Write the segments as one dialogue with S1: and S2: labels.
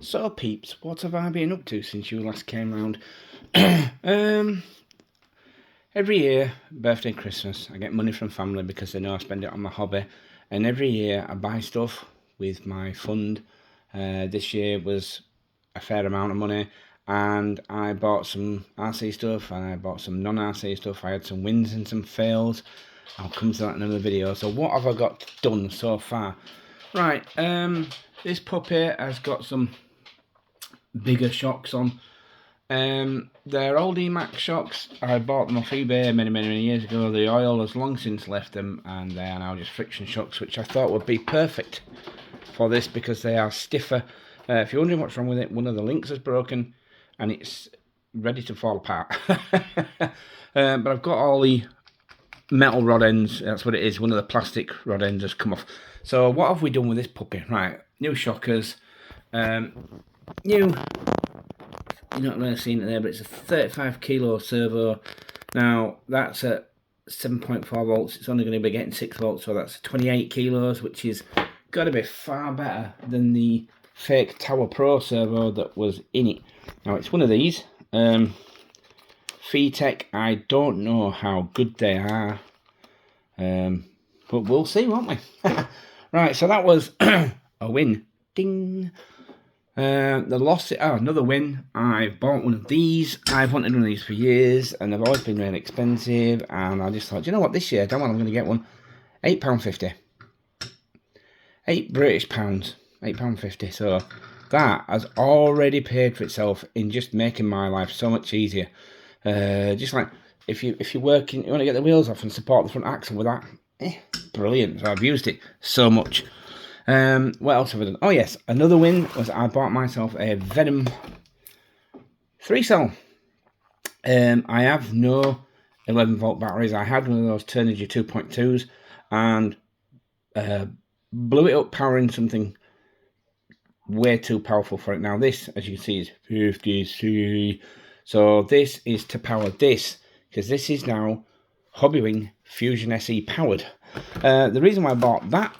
S1: So peeps, what have I been up to since you last came round? Every year, birthday and Christmas, I get money from family because they know I spend it on my hobby. And every year I buy stuff with my fund. This year was a fair amount of money, and I bought some RC stuff and I bought some non-RC stuff. I had some wins and some fails. I'll come to that in another video. So what have I got done so far? Right, this puppy has got some bigger shocks on. They're old Emax shocks. I bought them off eBay many years ago. The oil has long since left them, and they are now just friction shocks, which I thought would be perfect for this because they are stiffer. If you're wondering what's wrong with it, one of the links is broken and it's ready to fall apart. But I've got all the metal rod ends. That's what it is. One of the plastic rod ends has come off. So what have we done with this puppy? Right, new shockers, new. You're not really seeing it there, but it's a 35 kilo servo. Now that's at 7.4 volts. It's only going to be getting 6 volts, so that's 28 kilos, which is got to be far better than the fake Tower Pro servo that was in it. Now it's one of these. Tech. I don't know how good they are, but we'll see, won't we? Right, so that was a win. Ding. The loss, another win. I bought one of these. I've wanted one of these for years, and they've always been really expensive. And I just thought, you know what, this year, damn well, I'm going to get one. £8.50. £8 pounds. £8.50. So that has already paid for itself in just making my life so much easier. Just like if you're working, you want to get the wheels off and support the front axle with that. Brilliant. So I've used it so much. What else have I done? Oh yes, another win was I bought myself a Venom 3-cell. I have no 11 volt batteries. I had one of those Turnigy 2.2s and blew it up powering something way too powerful for it. Now this, as you can see, is 50C. So this is to power this, because this is now Hobbywing Fusion SE powered. The reason why I bought that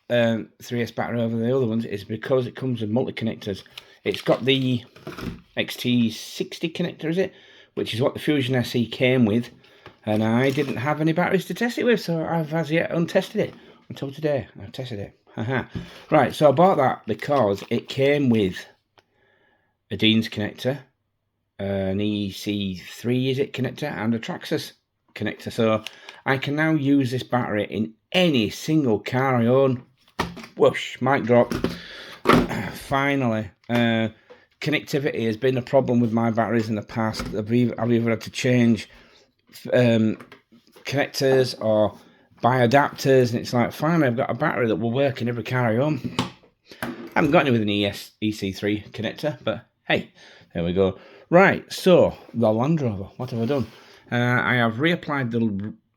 S1: 3S battery over the other ones is because it comes with multi-connectors. It's got the XT60 connector, is it? Which is what the Fusion SE came with, and I didn't have any batteries to test it with, so I've as yet untested it. Until today, I've tested it. Right, so I bought that because it came with a Dean's connector, an EC3 is it connector, and a Traxxas connector. So I can now use this battery in any single car I own. Whoosh, mic drop. Finally. Connectivity has been a problem with my batteries in the past. I've either had to change connectors or buy adapters, and it's like, finally I've got a battery that will work in every car I own. I haven't got any with an EC3 connector, but hey, there we go. Right, so the Land Rover, what have I done? I have reapplied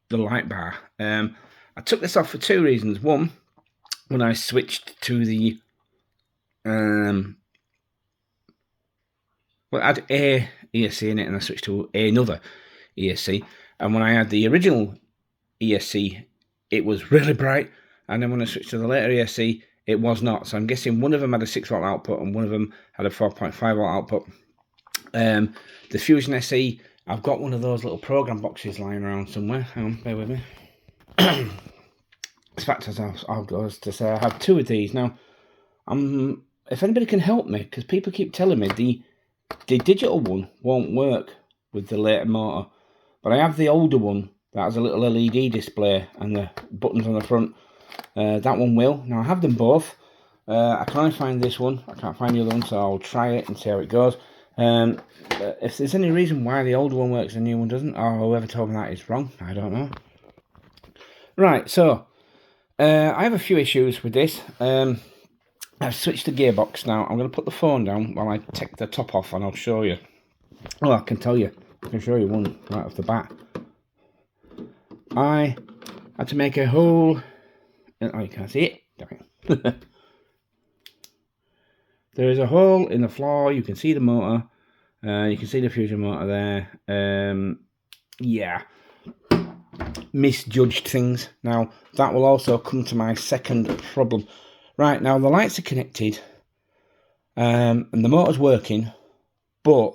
S1: the light bar. I took this off for two reasons. One, when I switched to the well, I had a ESC in it, and I switched to another ESC. And when I had the original ESC, it was really bright, and then when I switched to the later ESC, it was not. So I'm guessing one of them had a 6 volt output, and one of them had a 4.5 volt output. The Fusion SE, I've got one of those little program boxes lying around somewhere. Hang on, bear with me. In fact, as I'll go as to say, I have two of these now. If anybody can help me, because people keep telling me the digital one won't work with the later motor, but I have the older one that has a little LED display and the buttons on the front. That one will. Now I have them both. I can only find this one. I can't find the other one, so I'll try it and see how it goes. If there's any reason why the older one works and the new one doesn't, or whoever told me that is wrong, I don't know. Right, so I have a few issues with this. I've switched the gearbox now. I'm going to put the phone down while I take the top off, and I'll show you. Oh, I can tell you. I can show you one right off the bat. I had to make a hole. Oh, you can't see it. There is a hole in the floor. You can see the motor. You can see the Fusion motor there. Yeah. Misjudged things. Now, that will also come to my second problem. Right, now the lights are connected and the motor's working, but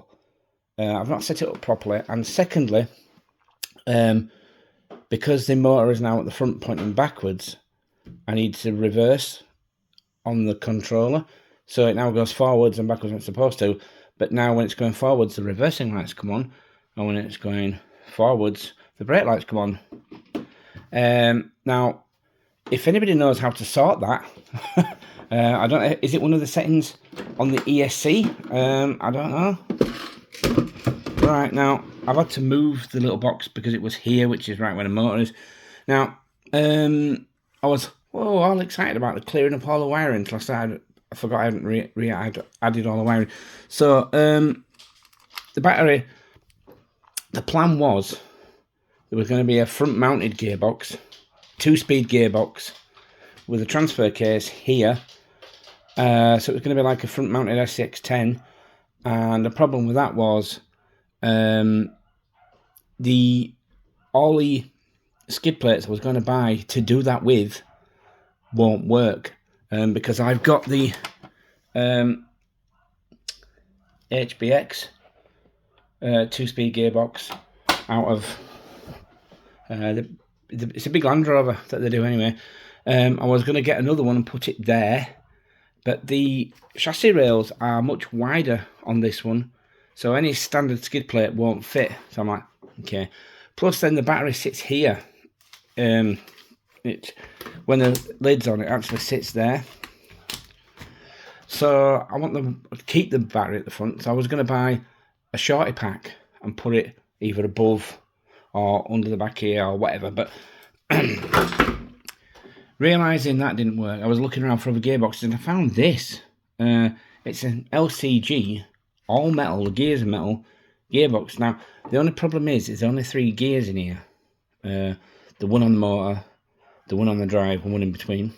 S1: I've not set it up properly. And secondly, because the motor is now at the front pointing backwards, I need to reverse on the controller, so it now goes forwards and backwards when it's supposed to. But now when it's going forwards, the reversing lights come on, and when it's going forwards, the brake lights come on. Now, if anybody knows how to sort that, I don't know, is it one of the settings on the ESC? I don't know. Right, now, I've had to move the little box because it was here, which is right where the motor is. Now, I was all excited about the clearing up all the wiring until I forgot I hadn't added all the wiring. So, the battery, the plan was there was going to be a front mounted gearbox, 2-speed gearbox with a transfer case here. So it was going to be like a front mounted SX10, and the problem with that was all the skid plates I was going to buy to do that with won't work, because I've got the HBX 2-speed gearbox out of it's a big Land Rover that they do anyway. I was going to get another one and put it there, but the chassis rails are much wider on this one, so any standard skid plate won't fit. So I'm like, okay. Plus then the battery sits here. When the lid's on, it actually sits there. So I want to keep the battery at the front, so I was going to buy a shorty pack and put it either above or under the back here or whatever, but realising that didn't work, I was looking around for other gearboxes and I found this. It's an LCG, all metal, the gears are metal, gearbox. Now, the only problem is there's only 3 gears in here. The one on the motor, the one on the drive, and one in between.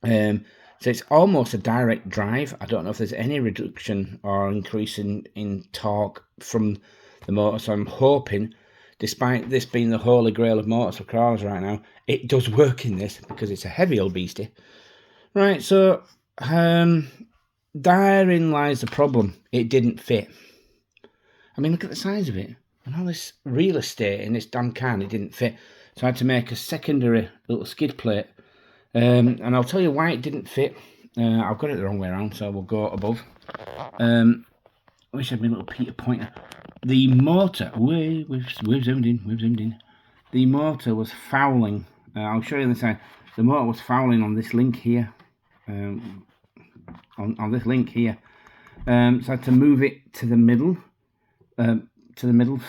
S1: So it's almost a direct drive. I don't know if there's any reduction or increase in torque from the motor, so I'm hoping, despite this being the holy grail of motors for cars right now, it does work in this, because it's a heavy old beastie. Right, so therein lies the problem. It didn't fit. I mean, look at the size of it. And all this real estate in this damn can, it didn't fit. So I had to make a secondary little skid plate. And I'll tell you why it didn't fit. I've got it the wrong way around, so we'll go above. I wish I had my little Peter pointer. The motor, we've zoomed in. The motor was fouling. I'll show you on the side. The motor was fouling on this link here. On this link here. So I had to move it to the middle.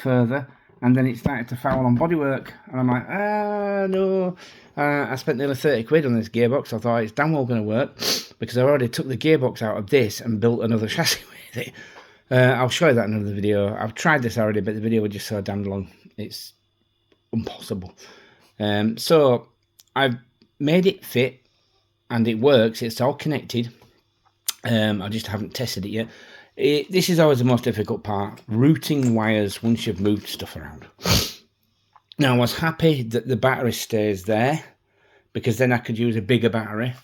S1: Further, and then it started to foul on bodywork, and I'm like, no. I spent nearly 30 quid on this gearbox. I thought it's damn well going to work, because I already took the gearbox out of this and built another chassis with it. I'll show you that in another video. I've tried this already, but the video was just so damn long, it's impossible. So I've made it fit, and it works. It's all connected. I just haven't tested it yet. This is always the most difficult part, routing wires once you've moved stuff around. Now, I was happy that the battery stays there, because then I could use a bigger battery.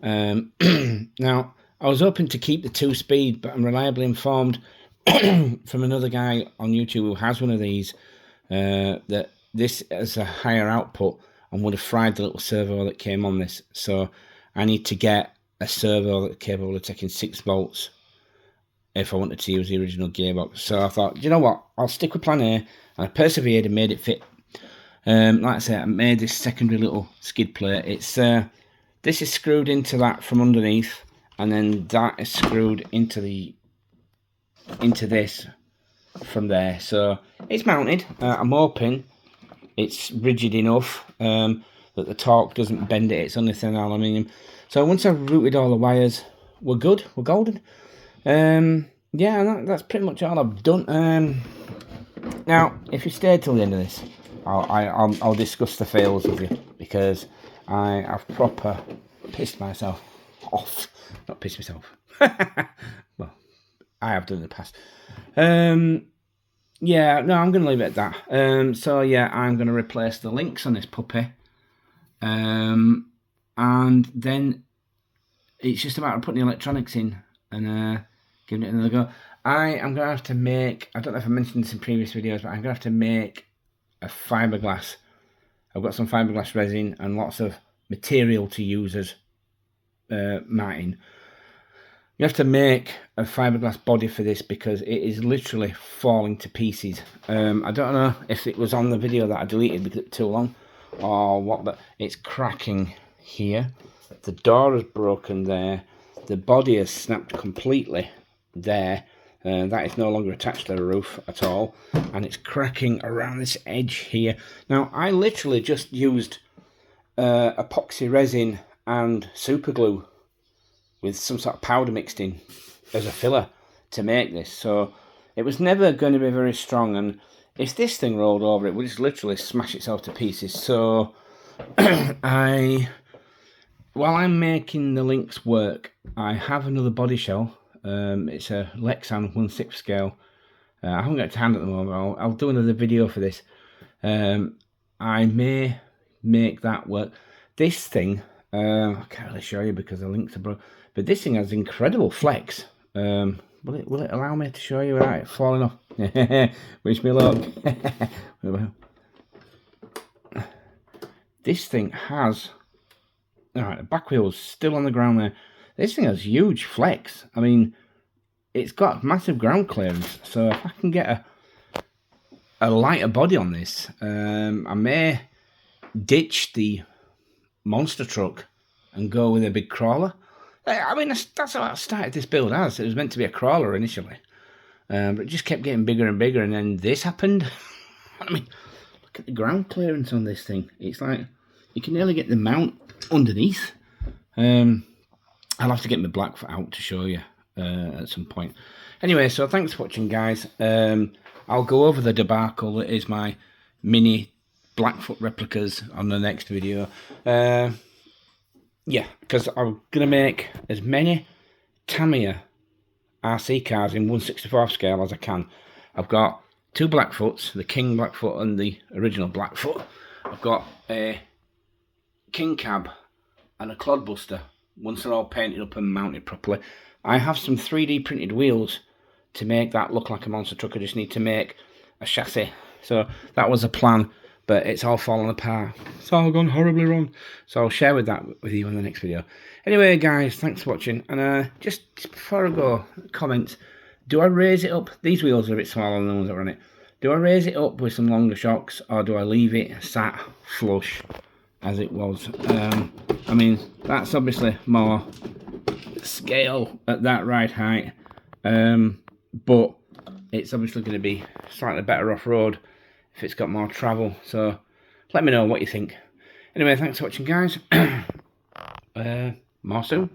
S1: Now, I was hoping to keep the 2-speed, but I'm reliably informed from another guy on YouTube who has one of these, that this has a higher output and would have fried the little servo that came on this. So I need to get a servo that's capable of taking 6 volts if I wanted to use the original gearbox. So I thought, you know what, I'll stick with plan A, and I persevered and made it fit. Like I said, I made this secondary little skid plate. It's this is screwed into that from underneath, and then that is screwed into this from there. So it's mounted. I'm hoping it's rigid enough that the torque doesn't bend it. It's only thin aluminium. So once I've routed all the wires, we're good. We're golden. Yeah, that's pretty much all I've done. Now, if you stay till the end of this, I'll discuss the fails with you, because I've proper pissed myself off. Not pissed myself. Well, I have done in the past. Yeah, no, I'm going to leave it at that. So yeah, I'm going to replace the links on this puppy. And then it's just a matter of putting the electronics in. and giving it another go. I am going to have to make, I don't know if I mentioned this in previous videos, but I'm going to have to make a fiberglass. I've got some fiberglass resin and lots of material to use as matting. You have to make a fiberglass body for this because it is literally falling to pieces. I don't know if it was on the video that I deleted because it's too long or what, but it's cracking here. The door is broken there. The body has snapped completely there. That is no longer attached to the roof at all, and it's cracking around this edge here. Now, I literally just used epoxy resin and super glue with some sort of powder mixed in as a filler to make this, so it was never going to be very strong, and if this thing rolled over it would just literally smash itself to pieces. So while I'm making the links work, I have another body shell. It's a Lexan 1/6 scale. I haven't got it to hand at the moment. I'll do another video for this. I may make that work. This thing, I can't really show you because the links are broken, but this thing has incredible flex. Will it allow me to show you without it falling off? Wish me luck. This thing has, alright, the back wheel's still on the ground there. This thing has huge flex. I mean, it's got massive ground clearance. So if I can get a lighter body on this, I may ditch the monster truck and go with a big crawler. I mean, that's how I started this build as. It was meant to be a crawler initially. But it just kept getting bigger and bigger, and then this happened. I mean, look at the ground clearance on this thing. It's like, you can nearly get the mount underneath. I'll have to get my Blackfoot out to show you at some point. Anyway, so thanks for watching, guys. I'll go over the debacle that is my mini Blackfoot replicas on the next video. Yeah, because I'm going to make as many Tamiya RC cars in 1/64 scale as I can. I've got two Blackfoots, the King Blackfoot and the original Blackfoot. I've got a King Cab and a Clodbuster. Once they're all painted up and mounted properly, I have some 3D printed wheels to make that look like a monster truck. I just need to make a chassis. So that was a plan, but it's all fallen apart. It's all gone horribly wrong. So I'll share that with you in the next video. Anyway, guys, thanks for watching. And just before I go, comment, do I raise it up? These wheels are a bit smaller than the ones that are on it. Do I raise it up with some longer shocks, or do I leave it sat flush as it was? I mean, that's obviously more scale at that right height, but it's obviously going to be slightly better off-road if it's got more travel. So let me know what you think. Anyway, thanks for watching, guys. More soon.